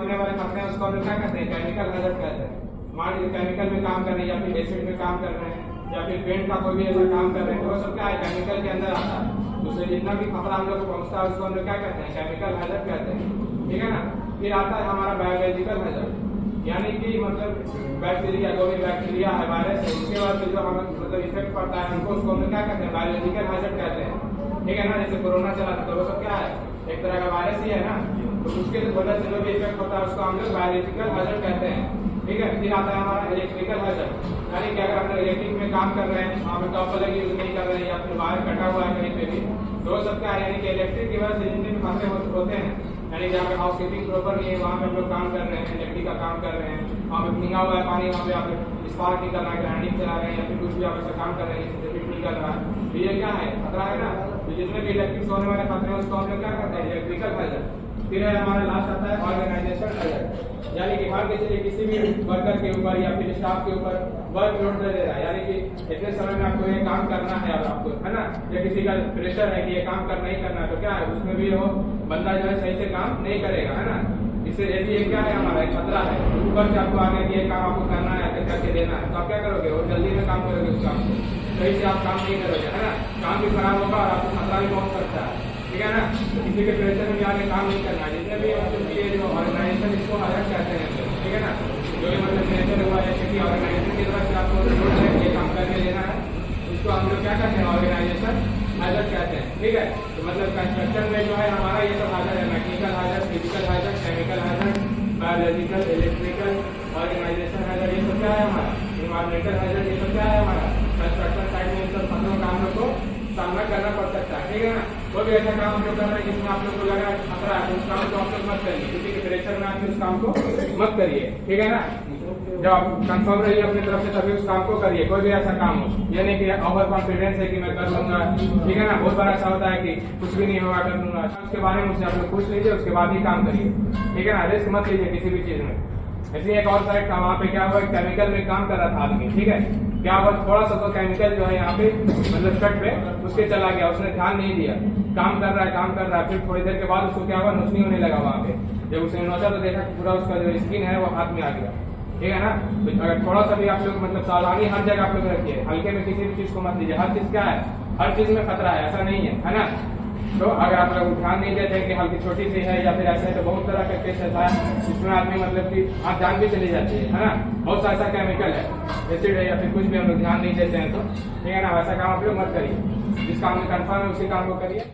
होने वाले खतरे हैं उसको हम लोग क्या कहते हैं, केमिकल हैजर्ड कहते हैं। मान लीजिए केमिकल में काम कर रहे हैं या फिर एसिड में काम कर रहे हैं या फिर पेंट का कोई भी ऐसा काम कर रहे हैं, वो सब क्या है, केमिकल के अंदर आता है। तो उससे जितना भी खतरा हम लोग को पहुंचता है उसको हम लोग क्या कहते हैं, केमिकल हैजर्ड कहते हैं, ठीक है ना। फिर आता है हमारा बायोलॉजिकल हैजर्ड, यानी कि मतलब बैक्टीरिया, जो भी बैक्टीरिया है, वायरस है, उसके बाद जो हमें मतलब इफेक्ट पड़ता है हमको, उसको हम लोग क्या कहते हैं, बायोलॉजिकल हैजर्ड कहते हैं, ठीक है ना। जैसे कोरोना चला था तो वो सब क्या है, एक तरह का वायरस ही है ना, तो उसके वजह से जो भी इफेक्ट होता है उसको हम लोग बायोलॉजिकल हैजर्ड कहते हैं, ठीक है। फिर आता है हमारा इलेक्ट्रिकल हैजर्ड, यानी कि अगर हम लोग इलेक्ट्रिक में काम कर रहे हैं, वहाँ पे टॉप अलग यूज नहीं कर रहे हैं या फिर वायर कटा हुआ है कहीं पे भी, तो वो सब क्या है, यानी कि इलेक्ट्रिक की वजह से जितने भी खतरे होते हैं, यानी जहाँ पे हाउस कीपिंग प्रॉपर नहीं है वहाँ पे हम लोग काम कर रहे हैं, इलेक्ट्रिक का काम कर रहे हैं, वहाँ पे भींगा हुआ है पानी, वहाँ पे आप स्पार्क निकल रहा है, ग्राइंडिंग चला रहे हैं या फिर कुछ भी आप ऐसा काम कर रहे हैं जिससे हीट निकल रहा है, तो ये क्या है, खतरा है ना। तो जितने भी इलेक्ट्रिक से होने वाले खतरे हैं उसको हम लोग क्या करते हैं, इलेक्ट्रिकल हैजर्ड। फिर है हमारा लास्ट आता है ऑर्गेनाइजेशन हैजर्ड, यानी कि मान के चलिए किसी भी वर्कर के ऊपर या फिर स्टाफ के ऊपर वर्क लोड दे रहा है, यानी कि इतने समय में आपको ये काम करना है अब आपको, है ना, या किसी का प्रेशर है कि ये काम करना ही करना है, तो क्या है उसमें भी वो बंदा जो है सही से काम नहीं करेगा, है ना। इससे यदि ये क्या है, हमारा एक खतरा है, ऊपर से आपको आगे कि ये काम आपको करना है, करके देना है, तो आप क्या करोगे, वो जल्दी में काम करोगे, उस काम को सही से आप काम नहीं करोगे, है ना, काम भी खराब होगा और आपको खतरा भी पहुंच सकता है, ठीक है ना। तो किसी के प्रेशर में आगे काम नहीं करना है, जितने भी मतलब ये जो ऑर्गेनाइजेशन इसको हैजर्ड कहते हैं, ठीक है ना। जो मतलब प्रेशर हुआ है कि ऑर्गेनाइजेशन की तरफ से आपको ये काम करके देना है, उसको हम लोग क्या कहते हैं, ऑर्गेनाइजेशन हैजर्ड कहते हैं, ठीक है। तो मतलब कंस्ट्रक्शन में जो है हमारा ये सब हैजर्ड है, mechanical hazard, physical hazard, chemical hazard, biological, electrical, organization hazard, ये सब क्या है हमारा, इन्वायरमेंटल हैजर्ड, ये सब क्या है हमारा कंस्ट्रक्शन साइड में इन सब खतरों का हम लोग को सामना करना पड़ सकता है, ठीक है ना। कोई भी ऐसा काम हम लोग कर रहे हैं जिसमें आप लोग को लग रहा है खतरा है, तो उस काम को आप लोग मत करिए, किसी के प्रेशर में आके उस काम को मत करिए, ठीक है ना। जब आप कंफर्म रहिए अपनी तरफ से तभी उस काम को करिए, कोई भी ऐसा काम हो, ये नहीं कि ओवर कॉन्फिडेंस है कि मैं कर लूंगा, ठीक है ना। बहुत बार ऐसा होता है कि कुछ भी नहीं होगा, कर लूंगा, उसके बारे में मुझसे आप लोग पूछ लीजिए, उसके बाद ही काम करिए, ठीक है ना। रिस्क मत लीजिए किसी भी चीज में। ऐसे एक और साइड था, वहाँ पे क्या हुआ, केमिकल में काम कर रहा था आदमी, ठीक है, क्या हुआ, थोड़ा सा तो केमिकल जो है यहाँ पे मतलब शर्ट पे उसके चला गया, उसने ध्यान नहीं दिया, काम कर रहा है, फिर थोड़ी देर के बाद उसको क्या हुआ, नोचनी होने लगा वहाँ पे। जब उसने नोचा तो देखा कि पूरा उसका जो स्किन है वो हाथ में आ गया, ठीक है ना। तो अगर थोड़ा सा भी आप लोग मतलब सावधानी हर जगह आप लोग रखिए, हल्के में किसी भी चीज को मत लीजिए, हर चीज क्या है, हर चीज में खतरा है, ऐसा नहीं है ना। तो अगर आप लोग ध्यान नहीं देते कि हल्की छोटी सी है या फिर ऐसा है, तो बहुत तरह का केस ऐसा है जिसमें आदमी मतलब कि आप जान भी चली जाती है ना। बहुत सा ऐसा केमिकल है, एसिड है या फिर कुछ भी हम लोग ध्यान नहीं देते हैं, तो ठीक है ना, वैसा काम आप लोग मत करिए, जिस काम में कंफर्म है उसी काम को करिए।